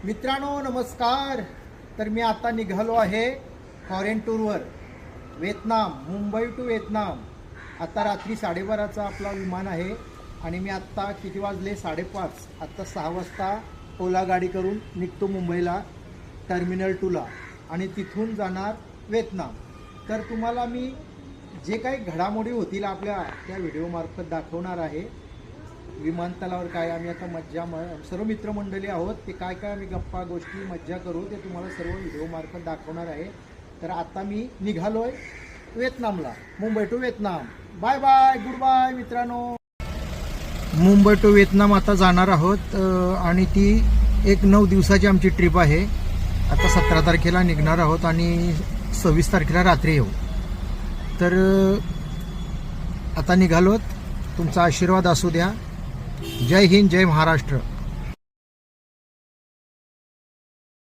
मित्रांनो नमस्कार. तर मी आता निघालो आहे फॉरेन टूरवर. Vietnam, Mumbai to Vietnam. आता रात्री 12:30चा आपला विमान आहे आणि मी आत्ता किती वाजले 5:30. आत्ता 6 वाजता ओला गाडी करून निघतो मुंबईला टर्मिनल 2ला आणि तिथून जाणार व्हिएतनाम. तर तुम्हाला मी जे काही घडामोडी होतील आपल्या त्या व्हिडिओमार्फत दाखवणार आहे. विमानतळावर काय आम्ही आता सर्व मित्रमंडळी आहोत, ते काय काय आम्ही गप्पा गोष्टी मज्जा करू ते तुम्हाला सर्व व्हिडिओमार्फत दाखवणार आहे. तर आता मी निघालोय व्हिएतनामला, Mumbai to Vietnam. Bye bye, goodbye मित्रांनो. मुंबई टू व्हिएतनाम आता जाणार आहोत आणि ती एक 9 दिवसाची आमची ट्रिप आहे. आता 17 तारखेला निघणार आहोत आणि 26 तारखेला रात्री येऊ. तर आता निघालोत. तुमचा आशीर्वाद असू द्या. जय हिंद, जय महाराष्ट्र.